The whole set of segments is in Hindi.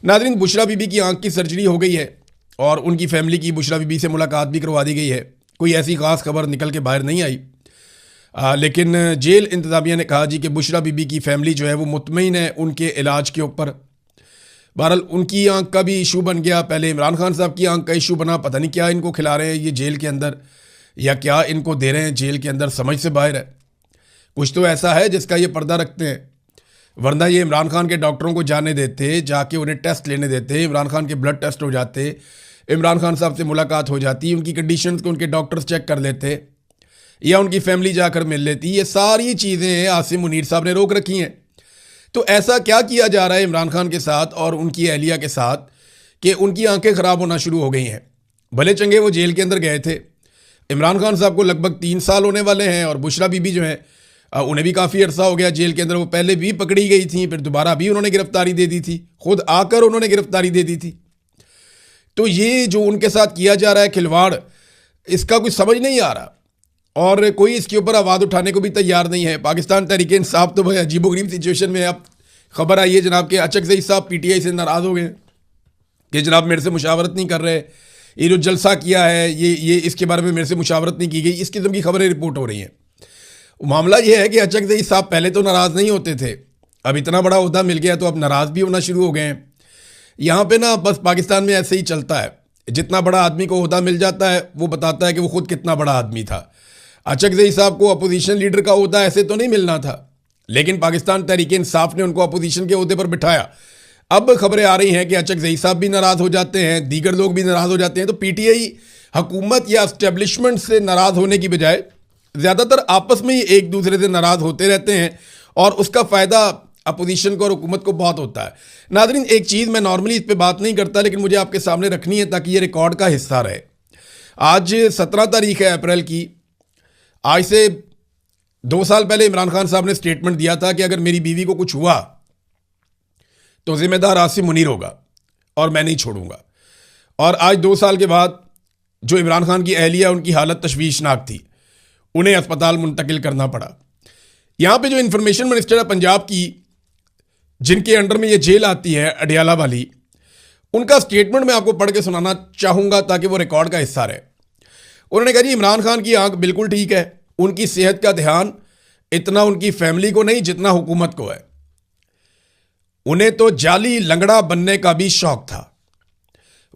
नाज़रीन, बुशरा बीबी की आंख की सर्जरी हो गई है और उनकी फैमिली की बुशरा बीबी से मुलाकात भी करवा दी गई है। कोई ऐसी ख़ास खबर निकल के बाहर नहीं आई, लेकिन जेल इंतज़ामिया ने कहा जी कि बुशरा बीबी की फैमिली जो है वो मुतमईन है उनके इलाज के ऊपर। बहरहाल उनकी आंख का भी इशू बन गया, पहले इमरान खान साहब की आंख का इशू बना। पता नहीं क्या इनको खिला रहे हैं ये जेल के अंदर, या क्या इनको दे रहे हैं जेल के अंदर, समझ से बाहर है। कुछ तो ऐसा है जिसका ये पर्दा रखते हैं, वरना ये इमरान खान के डॉक्टरों को जाने देते, जाके उन्हें टेस्ट लेने देते, इमरान खान के ब्लड टेस्ट हो जाते, इमरान खान साहब से मुलाकात हो जाती, उनकी कंडीशंस को उनके डॉक्टर्स चेक कर लेते, या उनकी फैमिली जाकर मिल लेती। ये सारी चीज़ें आसिम मुनीर साहब ने रोक रखी हैं। तो ऐसा क्या किया जा रहा है इमरान खान के साथ और उनकी अहलिया के साथ कि उनकी आंखें ख़राब होना शुरू हो गई हैं। भले चंगे वो जेल के अंदर गए थे, इमरान खान साहब को लगभग 3 साल होने वाले हैं, और बुशरा बीबी जो है उन्हें भी काफ़ी अरसा हो गया जेल के अंदर। वो पहले भी पकड़ी गई थी, फिर दोबारा भी उन्होंने गिरफ्तारी दे दी थी, खुद आकर उन्होंने गिरफ्तारी दे दी थी। तो ये जो उनके साथ किया जा रहा है खिलवाड़, इसका कुछ समझ नहीं आ रहा और कोई इसके ऊपर आवाज़ उठाने को भी तैयार नहीं है। पाकिस्तान तहरीक इंसाफ तो भाई अजीबोगरीब सिचुएशन में है। अब खबर आई है जनाब के अचकज़ई साहब PTI से नाराज़ हो गए कि जनाब मेरे से मुशावरत नहीं कर रहे, ये जो जलसा किया है ये इसके बारे में मेरे से मुशावरत नहीं की गई, इस किस्म की खबरें रिपोर्ट हो रही हैं। मामला ये है कि अचकज़ई साहब पहले तो नाराज़ नहीं होते थे, अब इतना बड़ा ओहदा मिल गया तो अब नाराज़ भी होना शुरू हो गए हैं। यहाँ पे ना बस पाकिस्तान में ऐसे ही चलता है, जितना बड़ा आदमी को ओहदा मिल जाता है वो बताता है कि वो खुद कितना बड़ा आदमी था। अचकज़ई साहब को अपोजिशन लीडर का ओहदा ऐसे तो नहीं मिलना था, लेकिन पाकिस्तान तहरीक इंसाफ ने उनको अपोजिशन के ओहदे पर बिठाया। अब खबरें आ रही हैं कि अचकज़ई साहब भी नाराज़ हो जाते हैं, दीगर लोग भी नाराज़ हो जाते हैं। तो PTI हुकूमत या एस्टेब्लिशमेंट से नाराज़ होने की बजाय ज़्यादातर आपस में ही एक दूसरे से नाराज़ होते रहते हैं, और उसका फ़ायदा अपोजिशन को और हुकूमत को बहुत होता है। नाज़रीन, एक चीज़ मैं नॉर्मली इस पर बात नहीं करता, लेकिन मुझे आपके सामने रखनी है ताकि ये रिकॉर्ड का हिस्सा रहे। आज 17 तारीख है अप्रैल की। आज से 2 साल पहले इमरान खान साहब ने स्टेटमेंट दिया था कि अगर मेरी बीवी को कुछ हुआ तो ज़िम्मेदार आसिम मुनीर होगा और मैं नहीं छोड़ूंगा। और आज 2 साल के बाद जो इमरान खान की अहलिया, उनकी हालत तशवीशनाक थी, उन्हें अस्पताल मुंतकिल करना पड़ा। यहाँ पे जो इंफॉर्मेशन मिनिस्टर है पंजाब की, जिनके अंडर में ये जेल आती है अडियाला वाली, उनका स्टेटमेंट मैं आपको पढ़ के सुनाना चाहूँगा ताकि वो रिकॉर्ड का हिस्सा रहे। उन्होंने कहा जी इमरान खान की आंख बिल्कुल ठीक है, उनकी सेहत का ध्यान इतना उनकी फैमिली को नहीं जितना हुकूमत को है। उन्हें तो जाली लंगड़ा बनने का भी शौक था,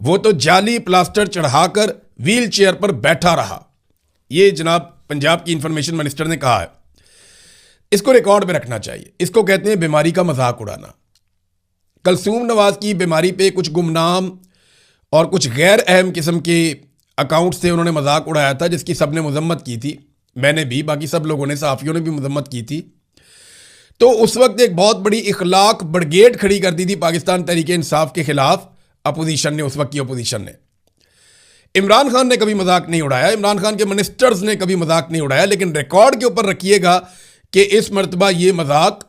वो तो जाली प्लास्टर चढ़ाकर व्हील चेयर पर बैठा रहा। ये जनाब पंजाब की इंफॉर्मेशन मिनिस्टर ने कहा है। इसको रिकॉर्ड में रखना चाहिए। इसको कहते हैं बीमारी का मजाक उड़ाना। कलसूम नवाज की बीमारी पे कुछ गुमनाम और कुछ गैर अहम किस्म के अकाउंट से उन्होंने मजाक उड़ाया था, जिसकी सबने मजम्मत की थी, मैंने भी, बाकी सब लोगों ने, सहाफ़ियों ने भी मजम्मत की थी। तो उस वक्त एक बहुत बड़ी इखलाक ब्रिगेड खड़ी कर दी थी पाकिस्तान तहरीक इंसाफ के खिलाफ अपोजिशन ने, उस वक्त की अपोजिशन ने। इमरान खान ने कभी मजाक नहीं उड़ाया, इमरान खान के मिनिस्टर्स ने कभी मजाक नहीं उड़ाया, लेकिन रिकॉर्ड के ऊपर रखिएगा कि इस मरतबा ये मजाक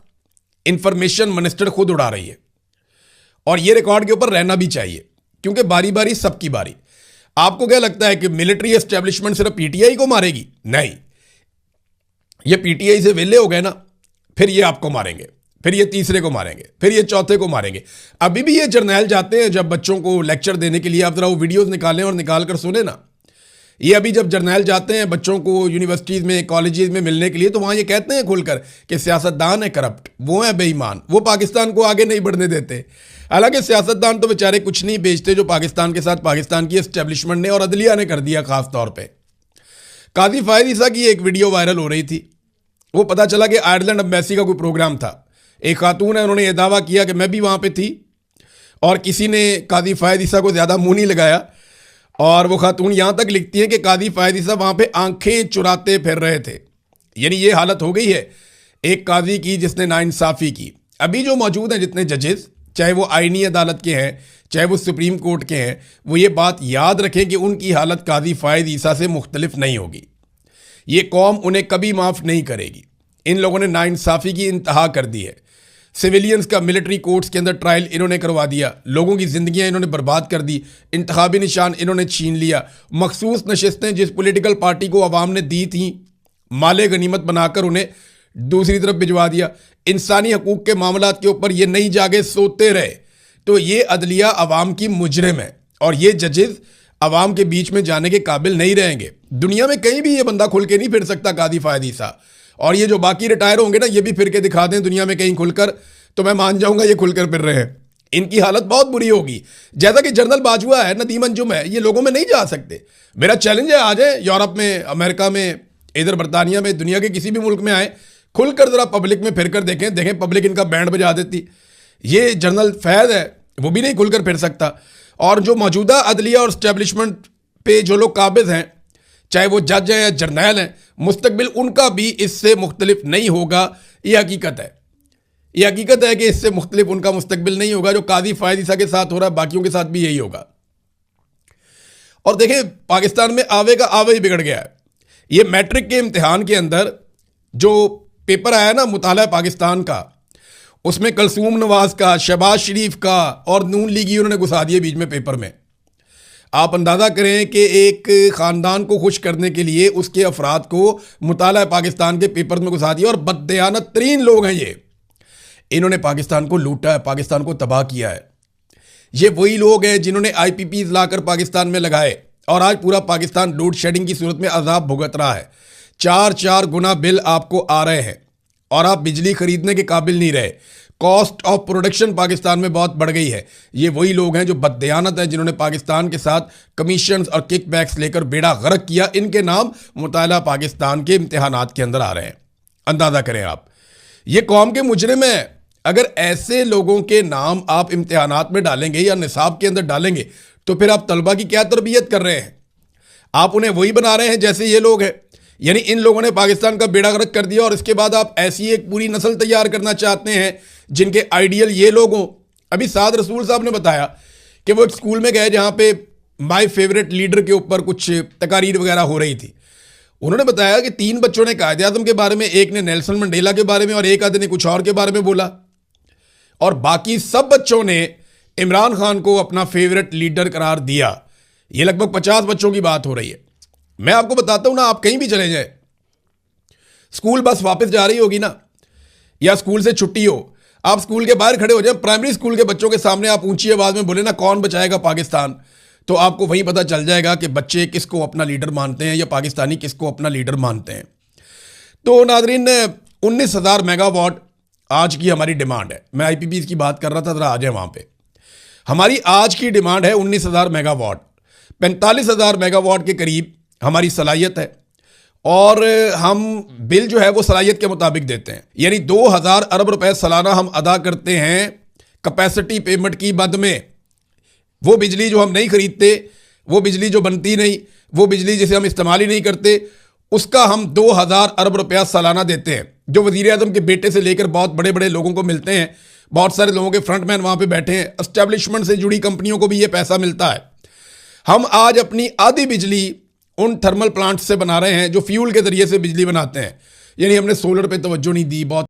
इंफॉर्मेशन मिनिस्टर खुद उड़ा रही है, और ये रिकॉर्ड के ऊपर रहना भी चाहिए, क्योंकि बारी बारी सबकी बारी। आपको क्या लगता है कि मिलिट्री एस्टेब्लिशमेंट सिर्फ PTI को मारेगी? नहीं, ये PTI से वेले हो गए ना, फिर ये आपको मारेंगे, फिर ये तीसरे को मारेंगे, फिर ये चौथे को मारेंगे। अभी भी ये जर्नैल जाते हैं जब बच्चों को लेक्चर देने के लिए, आप जरा वो वीडियोस निकालें और निकाल कर सुने ना। ये अभी जब जर्नैल जाते हैं बच्चों को यूनिवर्सिटीज़ में, कॉलेजेस में मिलने के लिए, तो वहाँ ये कहते हैं खुलकर कि सियासतदान है करप्ट, वो है बेईमान, वो पाकिस्तान को आगे नहीं बढ़ने देते। हालांकि सियासतदान तो बेचारे कुछ नहीं बेचते जो पाकिस्तान के साथ पाकिस्तान की एस्टेब्लिशमेंट ने और अदलिया ने कर दिया। खास तौर पे काजी फायद ईसा की एक वीडियो वायरल हो रही थी, वो पता चला कि आयरलैंड एम्बेसी का कोई प्रोग्राम था। एक खातून है, उन्होंने ये दावा किया कि मैं भी वहाँ पे थी, और किसी ने काजी फायद ईसा को ज़्यादा मुँह नहीं लगाया, और वो खातून यहाँ तक लिखती है कि काजी फायद ईसा वहाँ पे आंखें चुराते फिर रहे थे। यानी ये हालत हो गई है एक काजी की जिसने नाइंसाफ़ी की। अभी जो मौजूद हैं जितने जजेस, चाहे वो आईनी अदालत के हैं, चाहे वो सुप्रीम कोर्ट के हैं, वो ये बात याद रखें कि उनकी हालत काजी फायद ईसा से मुख्तलिफ नहीं होगी। ये कौम उन्हें कभी माफ़ नहीं करेगी। इन लोगों ने नाइंसाफ़ी की इंतहा कर दी है। सिविलियंस का मिलिट्री कोर्ट्स के अंदर ट्रायल इन्होंने करवा दिया, लोगों की ज़िंदगियाँ इन्होंने बर्बाद कर दी, इंतखाबी निशान इन्होंने छीन लिया। मखसूस नशस्तें जिस पॉलिटिकल पार्टी को अवाम ने दी थी, माले गनीमत बनाकर उन्हें दूसरी तरफ भिजवा दिया। इंसानी हकूक़ के मामलात के ऊपर ये नहीं जागे सोते रहे, तो ये अदलिया अवाम की मुजरिम है और ये जजेस अवाम के बीच में जाने के काबिल नहीं रहेंगे। दुनिया में कहीं भी ये बंदा खुल के नहीं फिर सकता कादी फायद ईसा। और ये जो बाकी रिटायर होंगे ना, ये भी फिर के दिखा दें दुनिया में कहीं खुलकर, तो मैं मान जाऊंगा ये खुलकर फिर रहे हैं। इनकी हालत बहुत बुरी होगी। जैसा कि जनरल बाजवा है, नदीम अंजुम है, ये लोगों में नहीं जा सकते। मेरा चैलेंज है, आ जाए यूरोप में, अमेरिका में, इधर बरतानिया में, दुनिया के किसी भी मुल्क में आए, खुलकर जरा पब्लिक में फिर कर देखें पब्लिक इनका बैंड बजा देती। ये जनरल फैज है, वो भी नहीं खुलकर फिर सकता। और जो मौजूदा अदलिया और स्टैब्लिशमेंट पे जो लोग काबिज हैं, चाहे वो जज हैं या जर्नैल हैं, मुस्तकबिल उनका भी इससे मुख्तलिफ नहीं होगा। ये हकीकत है। ये हकीकत है कि इससे मुख्तलिफ उनका मुस्तकबिल नहीं होगा। जो काजी फायद ईसा के साथ हो रहा है, बाकियों के साथ भी यही होगा। और देखें, पाकिस्तान में आवे का आवे ही बिगड़ गया है। ये मैट्रिक के इम्तिहान के अंदर जो पेपर आया ना मुताला पाकिस्तान का, उसमें कलसूम नवाज का, शहबाज शरीफ का और नून लीगी उन्होंने घुसा दिए बीच में पेपर में। आप अंदाज़ा करें कि एक ख़ानदान को खुश करने के लिए उसके अफराद को मुताला पाकिस्तान के पेपर में घुसा दिया। और बददयानत तरीन लोग हैं ये। इन्होंने पाकिस्तान को लूटा है, पाकिस्तान को तबाह किया है। ये वही लोग हैं जिन्होंने IPPs लाकर पाकिस्तान में लगाए और आज पूरा पाकिस्तान लोड शेडिंग की सूरत में अजाब भुगत रहा है। 4 गुना बिल आपको आ रहे हैं और आप बिजली खरीदने के काबिल नहीं रहे। कॉस्ट ऑफ प्रोडक्शन पाकिस्तान में बहुत बढ़ गई है। ये वही लोग हैं जो बददयानत है, जिन्होंने पाकिस्तान के साथ कमीशंस और किकबैक्स लेकर बेड़ा गर्क किया। इनके नाम मुताला पाकिस्तान के इम्तिहानात के अंदर आ रहे हैं। अंदाज़ा करें आप, ये कौम के मुजरिम है। अगर ऐसे लोगों के नाम आप इम्तिहानात में डालेंगे या निसाब के अंदर डालेंगे, तो फिर आप तलबा की क्या तरबियत कर रहे हैं? आप उन्हें वही बना रहे हैं जैसे ये लोग हैं। यानी इन लोगों ने पाकिस्तान का बेड़ा गर्क कर दिया और इसके बाद आप ऐसी एक पूरी नस्ल तैयार करना चाहते हैं जिनके आइडियल ये लोग हों। अभी साद रसूल साहब ने बताया कि वो एक स्कूल में गए जहाँ पे माय फेवरेट लीडर के ऊपर कुछ तकारीर वगैरह हो रही थी। उन्होंने बताया कि 3 बच्चों ने कायदे आज़म के बारे में, एक ने नेल्सन मंडेला के बारे में और एक आधे ने कुछ और के बारे में बोला। और बाकी सब बच्चों ने इमरान खान को अपना फेवरेट लीडर करार दिया। ये लगभग 50 बच्चों की बात हो रही है। मैं आपको बताता हूं ना, आप कहीं भी चले जाए, स्कूल बस वापस जा रही होगी ना, या स्कूल से छुट्टी हो, आप स्कूल के बाहर खड़े हो जाए, प्राइमरी स्कूल के बच्चों के सामने आप ऊंची आवाज में बोले ना कौन बचाएगा पाकिस्तान, तो आपको वही पता चल जाएगा कि बच्चे किसको अपना लीडर मानते हैं या पाकिस्तानी किसको अपना लीडर मानते हैं। तो नादरीन, 19,000 मेगावाट आज की हमारी डिमांड है। मैं IPPs की बात कर रहा था, जरा आ जाए वहां पे। हमारी आज की डिमांड है 19,000 मेगावाट। 45,000 मेगावाट के करीब हमारी सलाहियत है और हम बिल जो है वो सलाहियत के मुताबिक देते हैं। यानी 2,000 अरब रुपए सालाना हम अदा करते हैं कैपेसिटी पेमेंट की मद में। वो बिजली जो हम नहीं खरीदते, वो बिजली जो बनती नहीं, वो बिजली जिसे हम इस्तेमाल ही नहीं करते, उसका हम 2,000 अरब रुपया सालाना देते हैं, जो वज़ीर आज़म के बेटे से लेकर बहुत बड़े बड़े लोगों को मिलते हैं। बहुत सारे लोगों के फ्रंटमैन वहाँ पे बैठे हैं। एस्टेब्लिशमेंट से जुड़ी कंपनियों को भी ये पैसा मिलता है। हम आज अपनी आधी बिजली उन थर्मल प्लांट से बना रहे हैं जो फ्यूल के ज़रिए से बिजली बनाते हैं। यानी हमने सोलर पे तवज्जो नहीं दी। बहुत